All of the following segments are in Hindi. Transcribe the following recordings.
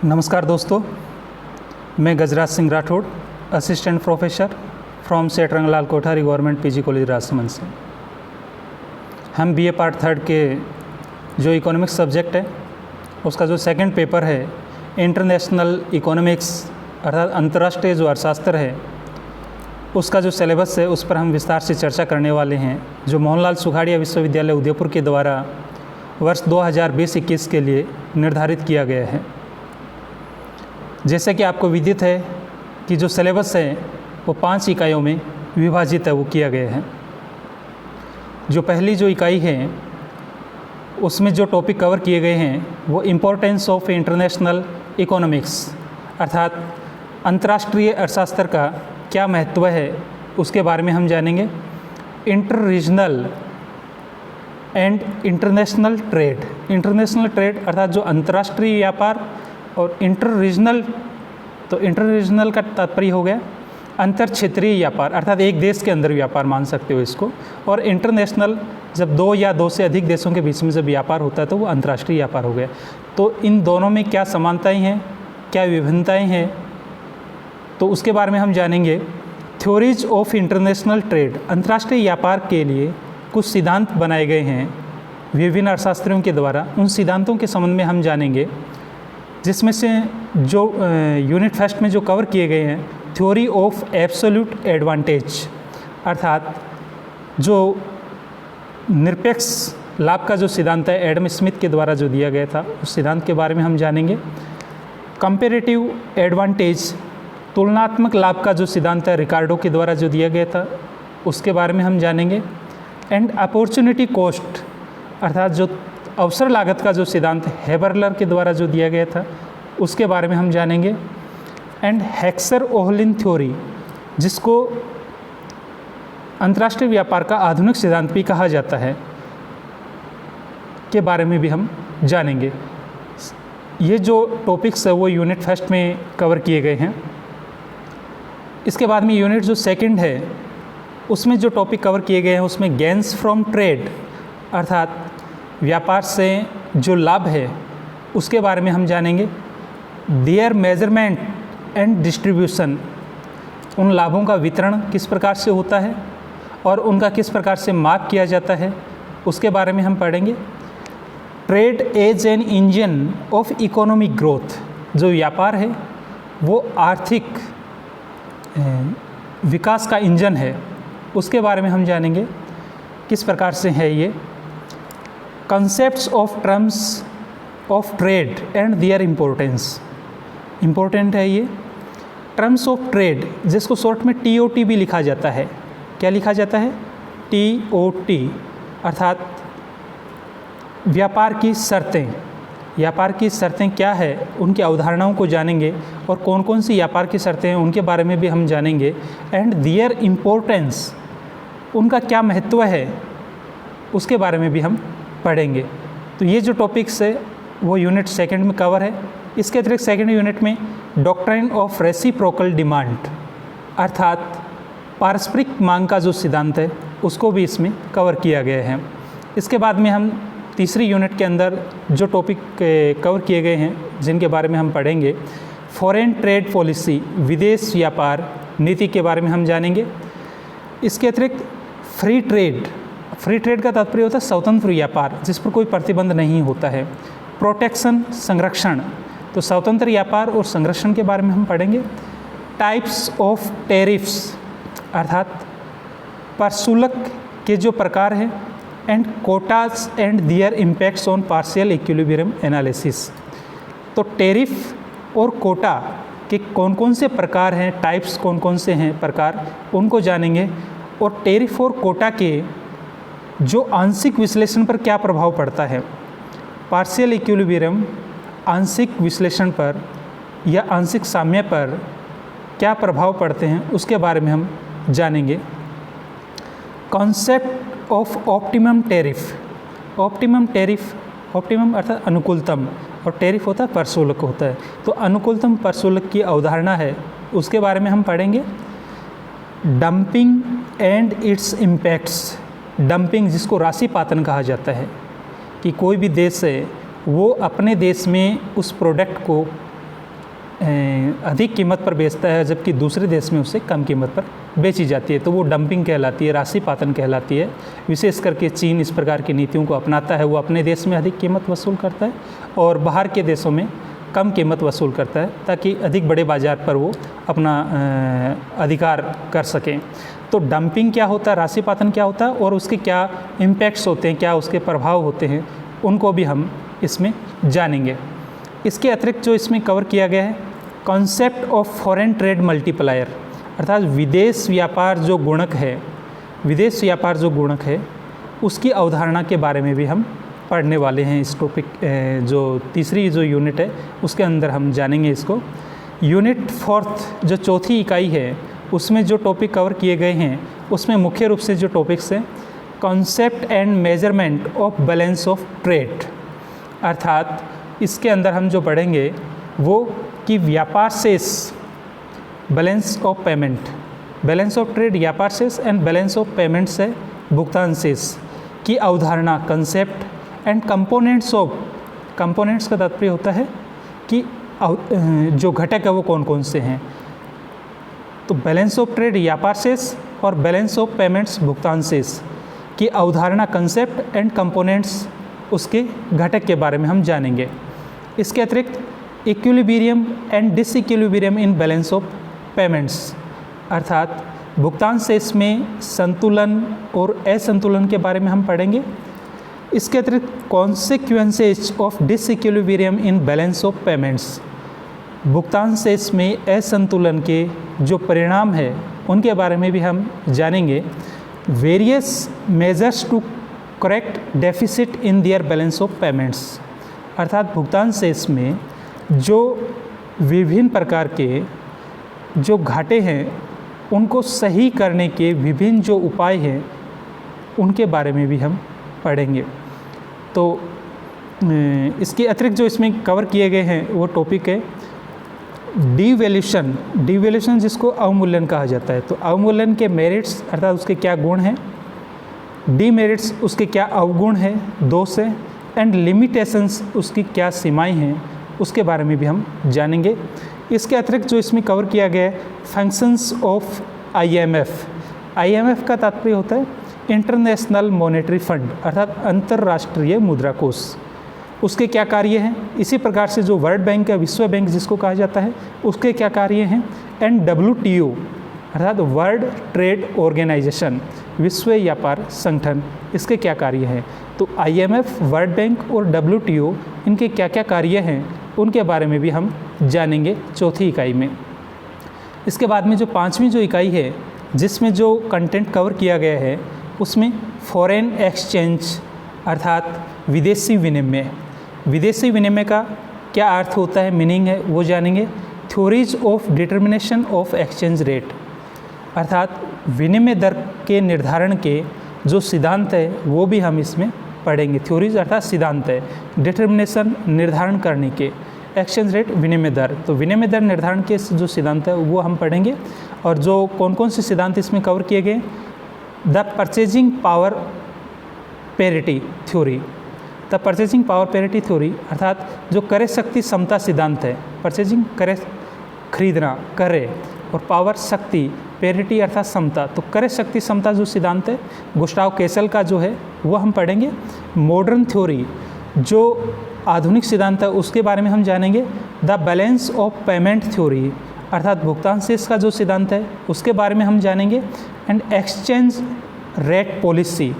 नमस्कार दोस्तों, मैं Gajraj Singh Rathore, assistant professor from Seth Ranglal Kothari government PG college Rajsamand से। हम बीए पार्ट थर्ड के जो इकोनॉमिक्स सब्जेक्ट है उसका जो सेकंड पेपर है इंटरनेशनल इकोनॉमिक्स अर्थात अंतर्राष्ट्रीय जो अर्थशास्त्र है उसका जो सिलेबस है उस पर हम विस्तार से चर्चा करने वाले हैं, जो मोहनलाल सुखाड़िया विश्वविद्यालय उदयपुर के द्वारा वर्ष 2020-21 के लिए निर्धारित किया गया है। जैसे कि आपको विदित है कि जो सिलेबस है वो 5 इकाइयों में विभाजित है, वो किया गया है। जो पहली जो इकाई है उसमें जो टॉपिक कवर किए गए हैं वो इम्पोर्टेंस ऑफ इंटरनेशनल इकोनॉमिक्स अर्थात अंतर्राष्ट्रीय अर्थशास्त्र का क्या महत्व है उसके बारे में हम जानेंगे। Inter regional and international trade अर्थात जो अंतर्राष्ट्रीय व्यापार और इंटर रीजनल का तात्पर्य हो गया अंतर क्षेत्रीय व्यापार अर्थात एक देश के अंदर व्यापार मान सकते हो इसको, और इंटरनेशनल जब 2 या 2 से अधिक देशों के बीच में जब व्यापार होता है तो वो अंतर्राष्ट्रीय व्यापार हो गया। तो इन दोनों में क्या समानताएं हैं, क्या विभिन्नताएं हैं, तो उसके बारे में हम जानेंगे। थ्योरीज ऑफ इंटरनेशनल ट्रेड, अंतर्राष्ट्रीय व्यापार के लिए कुछ सिद्धांत बनाए गए हैं विभिन्न अर्थशास्त्रियों के द्वारा। उन सिद्धांतों के संबंध में हम जानेंगे, जिसमें से जो यूनिट फर्स्ट में जो कवर किए गए हैं थ्योरी ऑफ एब्सोल्यूट एडवांटेज अर्थात जो निरपेक्ष लाभ का जो सिद्धांत है एडम स्मिथ के द्वारा जो दिया गया था उस सिद्धांत के बारे में हम जानेंगे। कंपेरेटिव एडवांटेज, तुलनात्मक लाभ का जो सिद्धांत है रिकार्डो के द्वारा जो दिया गया था उसके बारे में हम जानेंगे। एंड अपॉर्चुनिटी कॉस्ट अर्थात जो अवसर लागत का जो सिद्धांत हेबरलर के द्वारा जो दिया गया था उसके बारे में हम जानेंगे। एंड हेक्सर-ओहलिन थ्योरी, जिसको अंतर्राष्ट्रीय व्यापार का आधुनिक सिद्धांत भी कहा जाता है, के बारे में भी हम जानेंगे। ये जो टॉपिक्स है वो यूनिट फर्स्ट में कवर किए गए हैं। इसके बाद में यूनिट जो सेकंड है उसमें जो टॉपिक कवर किए गए हैं उसमें गेन्स फ्रॉम ट्रेड अर्थात व्यापार से जो लाभ है उसके बारे में हम जानेंगे। देयर मेजरमेंट एंड डिस्ट्रीब्यूशन, उन लाभों का वितरण किस प्रकार से होता है और उनका किस प्रकार से माप किया जाता है उसके बारे में हम पढ़ेंगे। Trade as an engine of economic growth, जो व्यापार है वो आर्थिक विकास का इंजन है उसके बारे में हम जानेंगे किस प्रकार से है ये। Concepts of terms of trade and there importance, important है ये। टर्म्स ऑफ ट्रेड, जिसको शॉर्ट में TOT भी लिखा जाता है। क्या लिखा जाता है? TOT अर्थात व्यापार की शर्तें। व्यापार की शर्तें क्या है उनकी अवधारणाओं को जानेंगे और कौन कौन सी व्यापार की शर्तें हैं उनके बारे में भी हम जानेंगे। एंड देयर इम्पोर्टेंस, उनका क्या महत्व है उसके बारे में भी हम पढ़ेंगे। तो ये जो टॉपिक्स है वो यूनिट सेकंड में कवर है। इसके अतिरिक्त सेकंड यूनिट में डॉक्ट्राइन ऑफ रेसिप्रोकल डिमांड अर्थात पारस्परिक मांग का जो सिद्धांत है उसको भी इसमें कवर किया गया है। इसके बाद में हम तीसरी यूनिट के अंदर जो टॉपिक कवर किए गए हैं जिनके बारे में हम पढ़ेंगे, फॉरेन ट्रेड पॉलिसी, विदेश व्यापार नीति के बारे में हम जानेंगे। इसके अतिरिक्त फ्री ट्रेड का तात्पर्य होता है स्वतंत्र व्यापार जिस पर कोई प्रतिबंध नहीं होता है। प्रोटेक्शन, संरक्षण, तो स्वतंत्र व्यापार और संरक्षण के बारे में हम पढ़ेंगे। टाइप्स ऑफ टैरिफ्स अर्थात प्रशुल्क के जो प्रकार हैं। And quotas and their impacts on partial equilibrium analysis, तो टैरिफ और कोटा के कौन कौन से प्रकार हैं, टाइप्स कौन कौन से हैं प्रकार, उनको जानेंगे। और टैरिफ और कोटा के जो आंशिक विश्लेषण पर क्या प्रभाव पड़ता है, पार्शियल इक्विलिब्रियम आंशिक विश्लेषण पर या आंशिक साम्य पर क्या प्रभाव पड़ते हैं उसके बारे में हम जानेंगे। Concept of optimum tariff, optimum अर्थात अनुकूलतम और टैरिफ होता है प्रशुल्क होता है, तो अनुकूलतम प्रशुल्क की अवधारणा है उसके बारे में हम पढ़ेंगे। Dumping and it's impacts, dumping जिसको राशिपातन कहा जाता है कि कोई भी देश है वो अपने देश में उस प्रोडक्ट को अधिक कीमत पर बेचता है जबकि दूसरे देश में उसे कम कीमत पर बेची जाती है, तो वो डंपिंग कहलाती है, राशिपातन कहलाती है। विशेष करके चीन इस प्रकार की नीतियों को अपनाता है, वो अपने देश में अधिक कीमत वसूल करता है और बाहर के देशों में कम कीमत वसूल करता है ताकि अधिक बड़े बाज़ार पर वो अपना अधिकार कर सकें। तो डंपिंग क्या होता है, राशिपातन क्या होता है और उसके क्या इम्पैक्ट्स होते हैं, क्या उसके प्रभाव होते हैं, उनको भी हम इसमें जानेंगे। इसके अतिरिक्त जो इसमें कवर किया गया है concept of foreign trade multiplier, अर्थात विदेश व्यापार जो गुणक है, विदेश व्यापार जो गुणक है उसकी अवधारणा के बारे में भी हम पढ़ने वाले हैं। इस टॉपिक जो तीसरी जो यूनिट है उसके अंदर हम जानेंगे इसको। यूनिट फोर्थ जो चौथी इकाई है उसमें जो टॉपिक कवर किए गए हैं उसमें मुख्य रूप से जो टॉपिक्स हैं concept and measurement of balance of trade, अर्थात इसके अंदर हम जो पढ़ेंगे वो कि व्यापार शेष, balance of payment, balance of trade व्यापार शेष एंड बैलेंस ऑफ पेमेंट से भुगतान शेष की अवधारणा, concept and components of, components का तात्पर्य होता है कि जो घटक है वो कौन कौन से हैं। तो बैलेंस ऑफ ट्रेड व्यापार शेष और बैलेंस ऑफ पेमेंट्स भुगतान शेष की अवधारणा, कंसेप्ट एंड कंपोनेंट्स, उसके घटक के बारे में हम जानेंगे। इसके अतिरिक्त equilibrium and disequilibrium in balance of payments, अर्थात भुगतान शेष में संतुलन और असंतुलन के बारे में हम पढ़ेंगे। इसके अतिरिक्त consequences of disequilibrium in balance of payments, भुगतान शेष में असंतुलन के जो परिणाम है उनके बारे में भी हम जानेंगे। Various measures to correct deficit in their balance of payments, अर्थात भुगतान शेष में जो विभिन्न प्रकार के जो घाटे हैं उनको सही करने के विभिन्न जो उपाय हैं उनके बारे में भी हम पढ़ेंगे। तो इसके अतिरिक्त जो इसमें कवर किए गए हैं वो टॉपिक है डिवैल्यूशन, डिवैल्यूशन जिसको अवमूल्यन कहा जाता है। तो अवमूल्यन के मेरिट्स अर्थात उसके क्या गुण हैं, डीमेरिट्स उसके क्या अवगुण हैं, दोष है, एंड लिमिटेशंस उसकी क्या सीमाएं हैं, उसके बारे में भी हम जानेंगे। इसके अतिरिक्त जो इसमें कवर किया गया है फंक्शंस ऑफ आईएमएफ, आईएमएफ का तात्पर्य होता है इंटरनेशनल मॉनेटरी फंड, अर्थात अंतर्राष्ट्रीय मुद्रा कोष, उसके क्या कार्य हैं। इसी प्रकार से जो वर्ल्ड बैंक या विश्व बैंक जिसको कहा जाता है उसके क्या कार्य हैं। एंड WTO अर्थात वर्ल्ड ट्रेड ऑर्गेनाइजेशन, विश्व व्यापार संगठन, इसके क्या कार्य हैं। तो IMF, वर्ल्ड बैंक और WTO इनके क्या क्या कार्य हैं उनके बारे में भी हम जानेंगे चौथी इकाई में। इसके बाद में जो पांचवी जो इकाई है जिसमें जो कंटेंट कवर किया गया है उसमें फॉरेन एक्सचेंज अर्थात विदेशी विनिमय, विदेशी विनिमय का क्या अर्थ होता है, मीनिंग है, वो जानेंगे। Theories of determination of exchange rate, अर्थात विनिमय दर के निर्धारण के जो सिद्धांत है वो भी हम इसमें पढ़ेंगे। थ्योरीज अर्थात सिद्धांत है, डिटर्मिनेशन निर्धारण करने के, एक्सचेंज रेट विनिमय दर, तो विनिमय दर निर्धारण के जो सिद्धांत है वो हम पढ़ेंगे। और जो कौन कौन से सिद्धांत इसमें कवर किए गए, the purchasing power parity theory, the purchasing power parity theory अर्थात जो क्रय शक्ति समता सिद्धांत है, परचेजिंग क्रय खरीदना, क्रय और पावर शक्ति, पैरिटी अर्थात समता, तो क्रय शक्ति समता जो सिद्धांत है गुस्टाव कैसल का जो है वो हम पढ़ेंगे। मॉडर्न थ्योरी जो आधुनिक सिद्धांत है उसके बारे में हम जानेंगे। The balance of payment theory अर्थात भुगतान शेष का जो सिद्धांत है उसके बारे में हम जानेंगे। एंड एक्सचेंज रेट पॉलिसी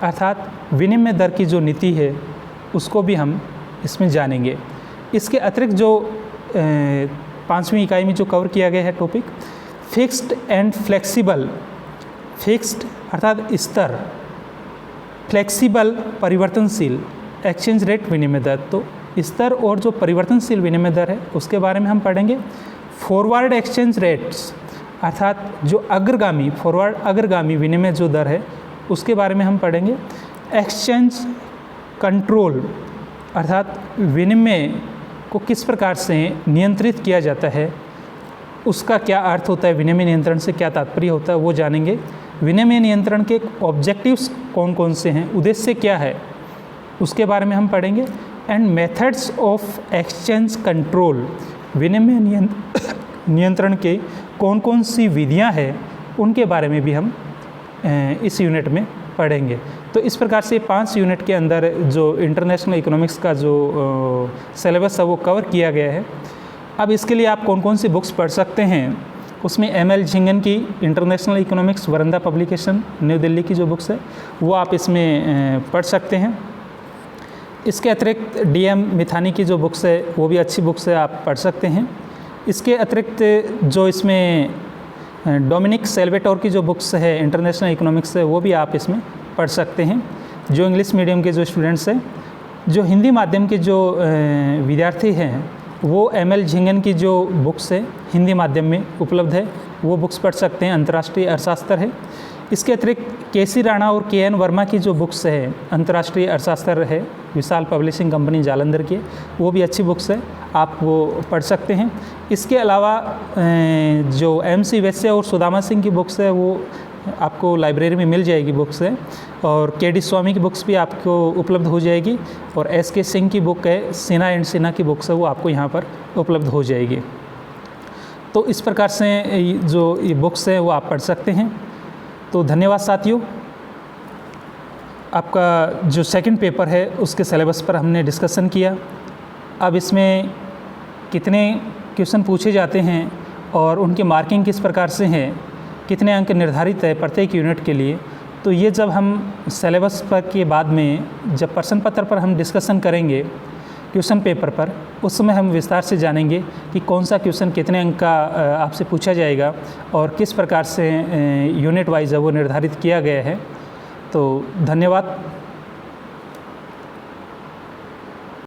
अर्थात विनिमय दर की जो नीति है उसको भी हम इसमें जानेंगे। इसके अतिरिक्त जो पांचवीं इकाई में जो कवर किया गया है topic fixed and flexible, fixed अर्थात स्तर, फ्लेक्सिबल परिवर्तनशील एक्सचेंज रेट विनिमय दर, तो स्तर और जो परिवर्तनशील विनिमय दर है उसके बारे में हम पढ़ेंगे। फॉरवर्ड एक्सचेंज रेट्स अर्थात जो अग्रगामी, फॉरवर्ड अग्रगामी विनिमय जो दर है उसके बारे में हम पढ़ेंगे। एक्सचेंज कंट्रोल अर्थात विनिमय को किस प्रकार से नियंत्रित किया जाता है, उसका क्या अर्थ होता है, विनिमय नियंत्रण से क्या तात्पर्य होता है वो जानेंगे। विनिमय नियंत्रण के ऑब्जेक्टिव्स कौन कौन से हैं, उद्देश्य क्या है, उसके बारे में हम पढ़ेंगे। And methods of exchange control, विनिमय नियंत्रण के कौन कौन सी विधियां हैं उनके बारे में भी हम इस यूनिट में पढ़ेंगे। तो इस प्रकार से 5 यूनिट के अंदर जो इंटरनेशनल इकोनॉमिक्स का जो सिलेबस है वो कवर किया गया है। अब इसके लिए आप कौन कौन सी बुक्स पढ़ सकते हैं, उसमें एम.एल. झिंगन की international economics Vrinda publication new Delhi की जो बुक्स है वो आप इसमें पढ़ सकते हैं। इसके अतिरिक्त डी.एम. मिथानी की जो बुक्स है वो भी अच्छी बुक्स है, आप पढ़ सकते हैं। इसके अतिरिक्त जो इसमें डोमिनिक सेल्वेटोर की जो बुक्स है इंटरनेशनल इकोनॉमिक्स है वो भी आप इसमें पढ़ सकते हैं। जो इंग्लिश मीडियम के जो स्टूडेंट्स हैं, जो हिंदी माध्यम के जो विद्यार्थी हैं वो एम.एल. झिंगन की जो बुक्स है हिंदी माध्यम में उपलब्ध है वो बुक्स पढ़ सकते हैं। अंतर्राष्ट्रीय अर्थशास्त्र है। इसके अतिरिक्त के.सी. राणा और के.एन. वर्मा की जो बुक्स है अंतर्राष्ट्रीय अर्थशास्त्र है, विशाल पब्लिशिंग कंपनी जालंधर की, वो भी अच्छी बुक्स है, आप वो पढ़ सकते हैं। इसके अलावा जो एम.सी. वैश्य और सुदामा सिंह की बुक्स है वो आपको लाइब्रेरी में मिल जाएगी बुक्स है, और के.डी. स्वामी की बुक्स भी आपको उपलब्ध हो जाएगी, और एस.के. सिंह की बुक है सिन्हा एंड सिन्हा की बुक्स है वो आपको यहाँ पर उपलब्ध हो जाएगी। तो इस प्रकार से जो ये बुक्स है वो आप पढ़ सकते हैं। तो धन्यवाद साथियों। आपका जो सेकंड पेपर है उसके सिलेबस पर हमने डिस्कशन किया। अब इसमें कितने क्वेश्चन पूछे जाते हैं और उनकी मार्किंग किस प्रकार से है, कितने अंक निर्धारित है प्रत्येक यूनिट के लिए, तो ये जब हम सिलेबस पर के बाद में जब प्रश्न पत्र पर हम डिस्कशन करेंगे क्वेश्चन पेपर पर, उस समय हम विस्तार से जानेंगे कि कौन सा क्वेश्चन कितने अंक का आपसे पूछा जाएगा और किस प्रकार से यूनिट वाइज है वो निर्धारित किया गया है। तो धन्यवाद।